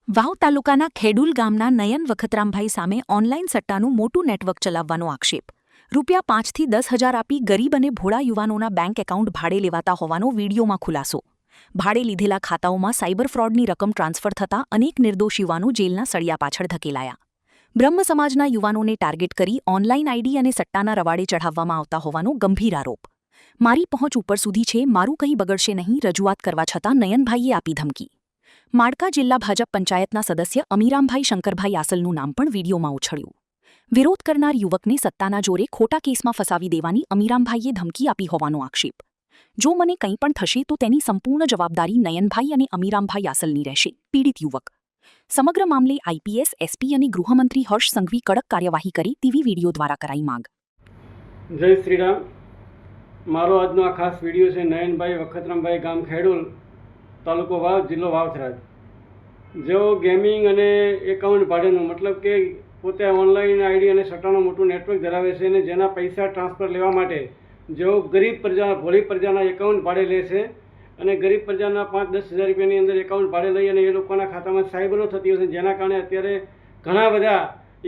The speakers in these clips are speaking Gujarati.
વાવ તાલુકાના ખેડૂલ ગામના નયન વખતરામભાઈ સામે ઓનલાઈન સટ્ટાનું મોટું નેટવર્ક ચલાવવાનો આક્ષેપ. ₹5 થી 10,000 આપી ગરીબ અને ભોળા યુવાનોના બેંક એકાઉન્ટ ભાડે લેવાતા હોવાનો વીડિયોમાં ખુલાસો. ભાડે લીધેલા ખાતાઓમાં સાયબર ફ્રોડની રકમ ટ્રાન્સફર થતાં અનેક નિર્દોષ યુવાનો જેલના સળિયા પાછળ ધકેલાયા. બ્રહ્મ સમાજના યુવાનોને ટાર્ગેટ કરી ઓનલાઈન આઈડી અને સટ્ટાના રવાડે ચઢાવવામાં આવતા હોવાનો ગંભીર આરોપ. મારી પહોંચ ઉપર સુધી છે, મારું કંઈ બગડશે નહીં રજૂઆત કરવા છતાં નયનભાઈએ આપી ધમકી. માળકા જિલ્લા ભાજપ પંચાયતના સદસ્ય અમીરામભાઈ શંકરભાઈ આસલનું નામ પણ વીડિયોમાં ઉછળ્યું. વિરોધ કરનાર યુવકને સત્તાના જોરે ખોટા કેસમાં ફસાવી દેવાની અમીરામભાઈએ ધમકી આપી હોવાનો આક્ષેપ. જો મને કંઈ પણ થશે તો તેની સંપૂર્ણ જવાબદારી નયનભાઈ અને અમીરામભાઈ આસલની રહેશે. પીડિત યુવક. સમગ્ર મામલે આઈપીએસ, એસપી અને ગૃહમંત્રી હર્ષ સંઘવી કડક કાર્યવાહી કરે તેવી વીડિયો દ્વારા કરાઈ માંગ. જય શ્રી રામ. મારો આજનો આ ખાસ વિડીયો છે નયનભાઈ વખતરામભાઈ, ગામ ખેડૂલ, તાલુકો વાવ, જિલ્લો વાવથરાજ. જેઓ ગેમિંગ અને એકાઉન્ટ ભાડેનું મતલબ કે પોતે ઓનલાઈન આઈડી અને સટ્ટાનું મોટું નેટવર્ક ધરાવે છે અને જેના પૈસા ટ્રાન્સફર લેવા માટે જેઓ ગરીબ પ્રજા, ભોળી પ્રજાના એકાઉન્ટ ભાડે લે છે અને ગરીબ પ્રજાના 5-10 હજાર રૂપિયાની અંદર એકાઉન્ટ ભાડે લઈ અને એ લોકોના ખાતામાં સાયબરો થતી હોય છે, જેના કારણે અત્યારે ઘણા બધા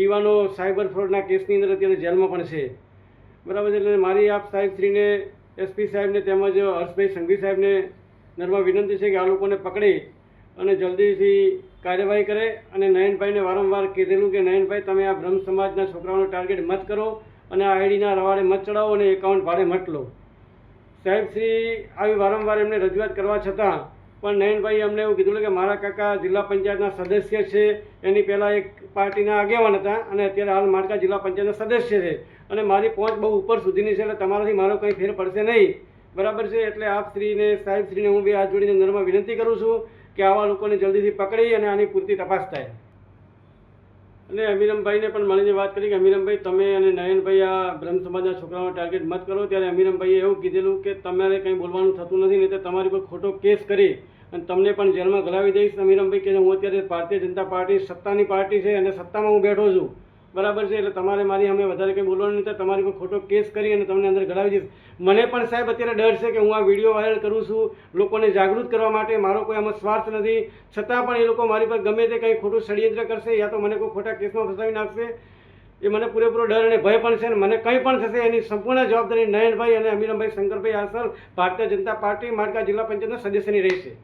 યુવાનો સાયબર ફ્રોડના કેસની અંદર અત્યારે જેલમાં પણ છે. બરાબર છે. એટલે મારી આપ સાહેબશ્રીને, એસપી સાહેબને તેમજ હર્ષભાઈ સંઘવી સાહેબને નર્મા વિનંતી છે કે આ લોકોને પકડી અને જલ્દીથી કાર્યવાહી કરે. અને નયનભાઈને વારંવાર કીધેલું કે નયનભાઈ, તમે આ બ્રહ્મ સમાજના છોકરાઓનો ટાર્ગેટ મત કરો અને આ આઈડીના રવાડે મત ચડાવો અને એકાઉન્ટ ભાડે મત લો. સાહેબશ્રી આવી વારંવાર એમને રજૂઆત કરવા છતાં પણ નયનભાઈએ અમને એવું કીધું કે મારા કાકા જિલ્લા પંચાયતના સદસ્ય છે, એની પહેલાં એક પાર્ટીના આગેવાન હતા અને અત્યારે હાલ માળકા જિલ્લા પંચાયતના સદસ્ય છે અને મારી પહોંચ બહુ ઉપર સુધીની છે, એટલે તમારાથી મારો કંઈ ફેર પડશે નહીં. બરાબર છે. એટલે આપશ્રીને, સાહેબશ્રીને હું બે હાથ જોડીને નમ્ર વિનંતી કરું છું કે આવા લોકોને જલ્દીથી પકડી અને આની પૂરતી તપાસ થાય. અને અમીરમભાઈને પણ મળીને વાત કરી કે અમીરમભાઈ, તમે અને નયનભાઈ આ બ્રહ્મ સમાજના છોકરાઓનો ટાર્ગેટ મત કરો. ત્યારે અમીરમભાઈએ એવું કીધેલું કે તમારે કંઈ બોલવાનું થતું નથી, નહીં તો તમારી પર ખોટો કેસ કરી અને તમને પણ જેલમાં ઘલાવી દઈશ. અમીરમભાઈ કે હું અત્યારે ભારતીય જનતા પાર્ટી સત્તાની પાર્ટી છે અને સત્તામાં હું બેઠો છું. બરાબર છે. એટલે તમારે મારી સામે વધારે કંઈ બોલવાનું નહીં, તો તમારી પર ખોટો કેસ કરી અને તમને અંદર ઘડાવી દઈશ. મને પણ સાહેબ અત્યારે ડર છે કે હું આ વિડીયો વાયરલ કરું છું લોકોને જાગૃત કરવા માટે. મારો કોઈ આમાં સ્વાર્થ નથી, છતાં પણ એ લોકો મારી પર ગમે તે કંઈ ખોટું ષડયંત્ર કરશે યા તો મને કોઈ ખોટા કેસમાં ફસાવી નાખશે, એ મને પૂરેપૂરો ડર અને ભય પણ છે. અને મને કંઈ પણ થશે એની સંપૂર્ણ જવાબદારી નયનભાઈ અને અમીરમભાઈ શંકરભાઈ આસલ, ભારતીય જનતા પાર્ટી, માળકા જિલ્લા પંચાયતના સદસ્યની રહેશે.